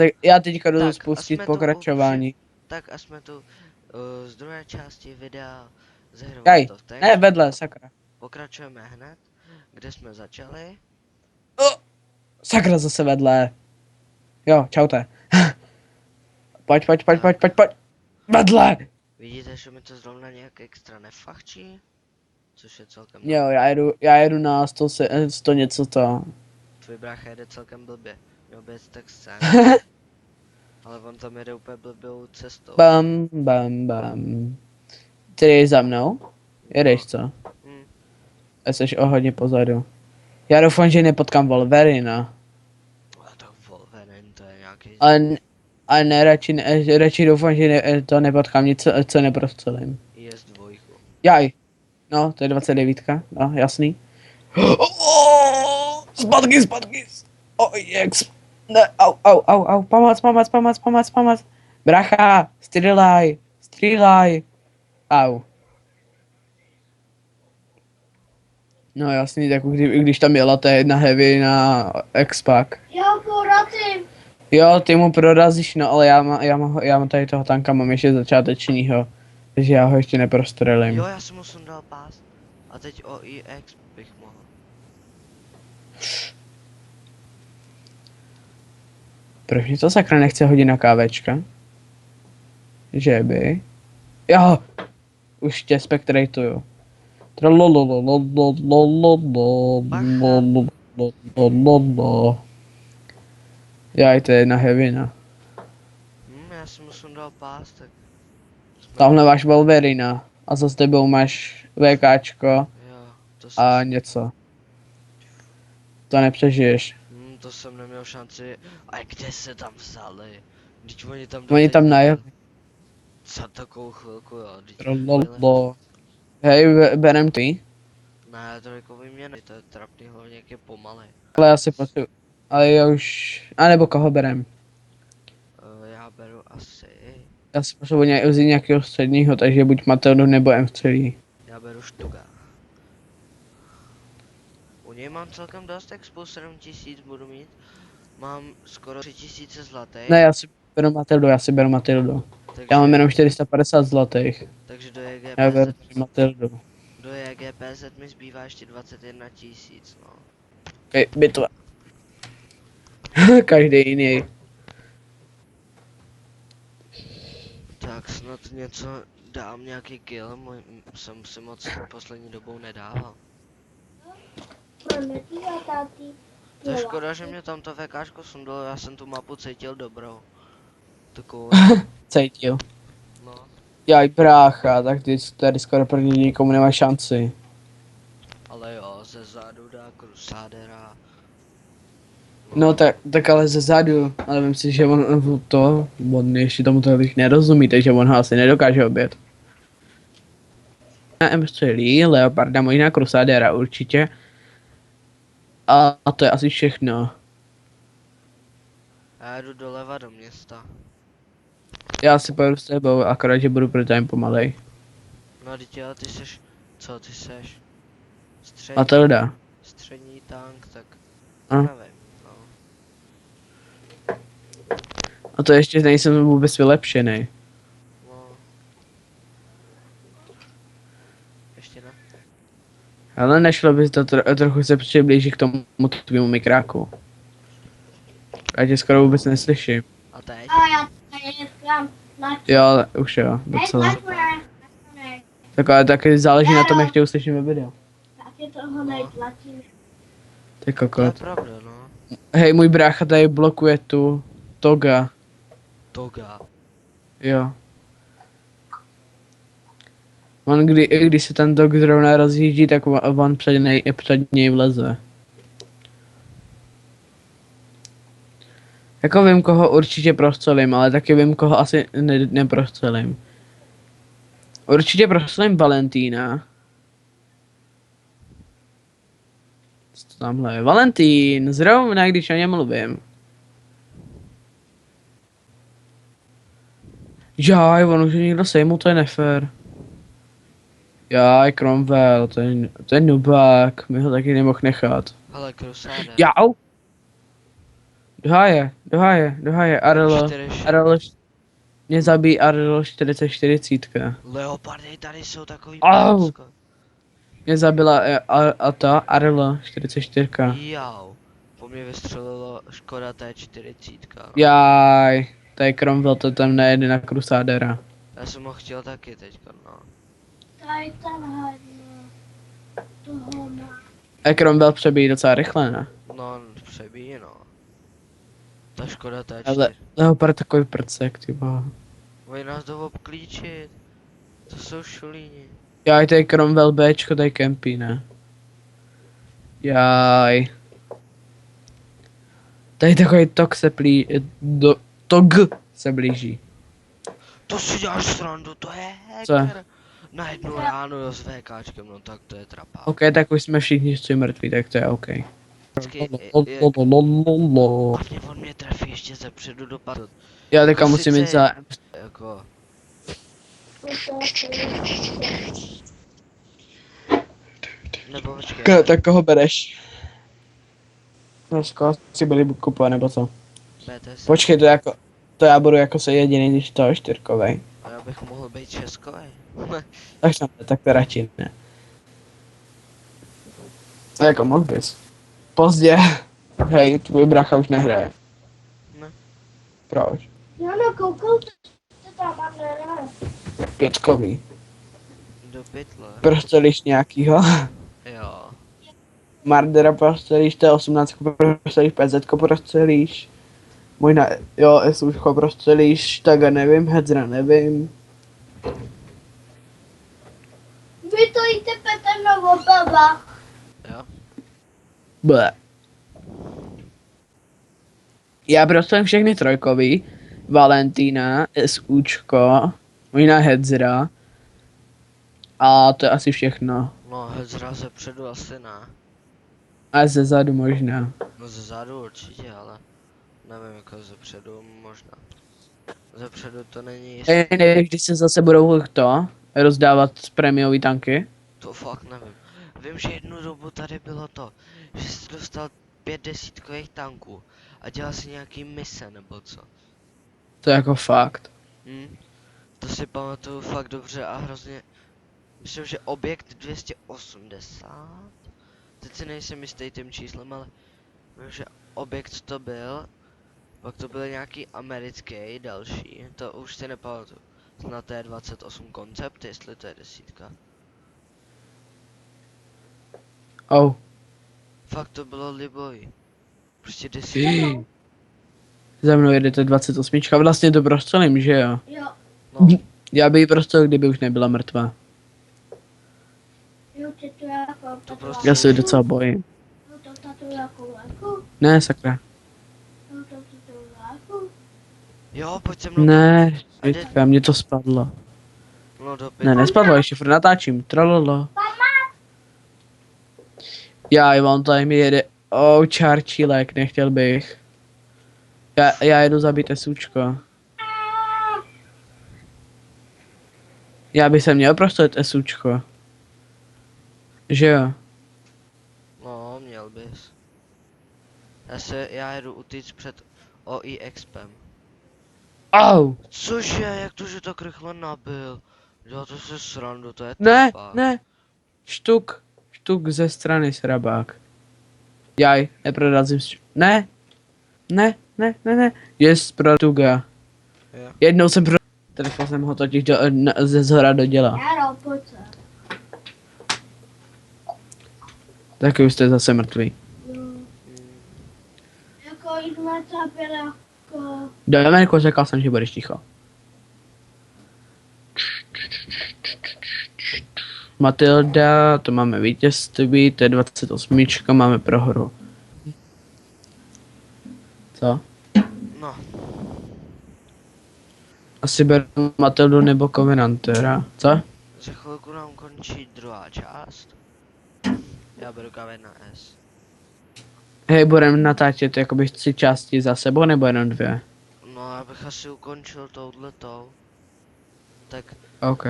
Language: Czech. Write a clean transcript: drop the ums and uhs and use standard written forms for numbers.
Tak já teďka jdu Tak, a spustit jsme tu pokračování. Tak a jsme tu z druhé části videa ze hry Kaj, World of Tanks. ne vedle, sakra. Pokračujeme hned, kde jsme začali. Sakra zase vedle. Jo, čaute. Pojď. Vedle! Vidíte, že mi to zrovna nějak extra nefachčí? Což je celkem Jo, já jedu na 100 něco to. Tvůj brácha jede celkem blbě. Měl bys tak sen. Ale on tam jede úplně blbou cestou. Bam. Ty jdeš za mnou? Jedeš co? Hm. Jsi o hodně pozadu. Já doufám, že nepotkám Wolverina. A to Wolverine, to je nějaký... Ale ne, radši doufám, že to nepotkám nic, co neprostřelím. IS dvojku. Jaj. No, to je 29, no, jasný. Zpátky. Jex. Ne, au. Pomoc. Bracha, střílaj. Au. No jasný, tak když tam jela ta jedna heavy na X-Pack. Jo, poradím. Jo, ty mu prorazíš, no ale já mám tady toho tanka, mám ještě začátečního. Takže já ho ještě neprostřelím. Jo, já jsem mu sundal pás. A teď o IX bych mohl. Proč mě to sakra nechce hodit na kávečka? Že by? Jo! Už tě spektratuju. Jaj, to je jedna hevina. Já jsem mu sundal pás, tak... Tamhle máš Wolverina. A za tebou máš VKčko Jo, to jsem... a něco. To nepřežiješ. To jsem neměl šanci. A kde se tam vzali? Vždyť oni tam Oni tam najeli. za takovou chvilku, jo. Hej, berem ty. Ne, to jako vyměny, to je trapný, hlavně jak je pomalej. Ale já si potřebuji. Ale já už... A nebo koho berem? Já beru asi... Já si potřebuji vzít nějakého středního, takže buď Matildu nebo M3. Já beru Štuga. U něj mám celkem dost expo, 7000 budu mít. Mám skoro 3000 zlatých. Ne, já si beru Matildu. Takže, Já mám jenom 450 zlatých. takže do Já beru JGPZ, Matildu. do JGPZ mi zbývá ještě 21 000, no. Okay, bitva. Každý jiný. Tak snad něco dám, nějaký kill, jsem si moc poslední dobou nedával. Máme ty a táty. To je škoda, že mě tam to VKčko sundalo, já jsem tu mapu cítil dobrou. Takovou, Cítil. no. Jaj, brácha, tak ty tady skoro proti nikomu nemá šanci. Ale jo, ze zádu dá Crusadera. No tak ale ze zadu, ale vím si, že on ještě tomu tolik nerozumí, takže on ho asi nedokáže obět. Na M3, Leoparda, možná Crusadera určitě. A to je asi všechno. Já jdu doleva do města. Já si pojedu s tebou, akorát, že budu pro time pomalej. No teď jo, ty seš, co ty seš? Střední, Matilda. střední tank, tak A? nevím, no. A to ještě nejsem vůbec vylepšený. No. Ještě ne? Ale nešlo by to trochu se přiblížit k tomu tvému mikráku. Já tě skoro vůbec neslyším. A teď? A já tady tam tlačím. Jo, ale už jo, docela. Tak ale taky záleží na tom, jak tě uslyším ve videu. Taky toho netlačím. Ty To je kokot. pravda, no. Hej, můj brácha tady blokuje tu Toga. Toga. Jo. On když se ten Tog zrovna rozjíždí, tak on před něj vleze. Jako vím, koho určitě prostřelím, ale taky vím, koho asi neprostřelím. Určitě prostřelím Valentína. Co to tamhle je? Valentín, zrovna když o něm mluvím. Jaj, on už je někdo sejmul, to je nefér. Jaj, Cromwell, to je nubák, mi ho taky nemohl nechat. Ale Crusader. Jau! do háje, Arlo, 4, Arlo, mě zabíjí Arlo 40. Leopardy tady jsou takový Au. plecko. Mě zabila a to Arlo 44. Jau. Po mně vystřelilo Škoda T40. No. Jaj, tady Cromwell to tam nejede na Crusadera. Já jsem ho chtěl taky teďka, no. Tady tenhle, toho má. A Cromwell přebíjí docela rychle, ne? No, přebíjí, no. Ta Škoda T4. Ale Leopard takový prcek, ty vole. Oni nás jdou obklíčit. To jsou šulíni. Jaj, tady Cromwell Bčko, tady kempí, ne? Jaj. Tady takový tok se tog se blíží. To si děláš srandu, to je Co? hacker. Na jednu ránu s VKčkem, no tak to je trapá. OK, tak už jsme všichni mrtví, tak to je OK. Hlavně on mě trefí ještě ze předu dopadl. Já teďka To musím sice jít za... Jako, nebo počkej. Tak koho bereš? Dneska si byli kupovat, nebo co? BTS. Počkej, to jako... To já budu jako se jediný, když to je 4kovej. A já bych mohl být českový. Tak to radši ne. To jako mohl bys. Pozdě. Hej, tvůj brácha už nehraje. Ne. Proč? Já no, koukal, to tam mám nehraje. 5kový. Do pytle. Prostřelíš nějakýho? Jo. Mardera prostřelíš, to je 18 prostřelíš, PZ prostřelíš. Možná, jo, SUčko prostřelíš, Taga nevím, Hedzra nevím. Vy to jíte Petr na obava. Jo. Ble. Já prostřelím všechny trojkový. Valentína, SUčko, možná Hedzra. A to je asi všechno. No, Hezra ze předu asi ne. A ze zadu možná. No ze zádu určitě, ale nevím, jako ze předu možná. Ze předu to není jistý. Nevíš, když se zase budou to rozdávat prémiový tanky? To fakt nevím. Vím, že jednu dobu tady bylo to, že jsi dostal 5 desítkových tanků a dělal si nějaký mise nebo co. To je jako fakt. To si pamatuju fakt dobře a hrozně. Myslím, že objekt 280. Teď si nejsem jistý tím číslem, ale vím, že objekt to byl. Pak to byl nějaký americký další, to už si nepamatuju. Na T28 koncept, jestli to je desítka. Oh. Fakt to bylo libový. Prostě desítka. Za mnou jedete 28. Vlastně to prostřelím, že jo? Jo, No, Já bych ji prostřelil, kdyby už nebyla mrtvá. jo, ty to jako To tatu prostě- Já se ji docela bojím. Jo, to tatu jako léku. Ne, sakra. Jo, to léku. jo, pojď se mnou. Ne, Světka, mě to spadlo. No do Ne, pytle. nespadlo, ještě furt natáčím. Trololo. Já, on tady mi jede. Oh, čárčílek, nechtěl bych. Já jedu zabít SUčko. Já bych se měl prostřelit SUčko. Že jo? No, měl bys. Já jedu utíct před OI Expem. Au! Cože, jak to, že tak rychle nabil? Jo, to se srandu, to je Ne, trapák. ne. Štuk ze strany srabák. Jaj, neprorazím. Ne. Ne. Jest pro Tuga. Jo. Jednou jsem trefil jsem ho totiž ze zhora do děla. Jaro, pojď se. Taky už jste zase mrtvý. Jo. Jako jdeme tam jako... Domenko, řekl jsem, že budeš ticho. Matilda, to máme vítězství, to je 28, máme prohru. Co? No, Asi beru Matildu nebo Covenantera. Co? za chvilku nám končí druhá část. Já beru K1S. Hej, budeme natáčet jakoby 3 části za sebou nebo jenom 2? No, já bych asi ukončil touhletou. Tak OK.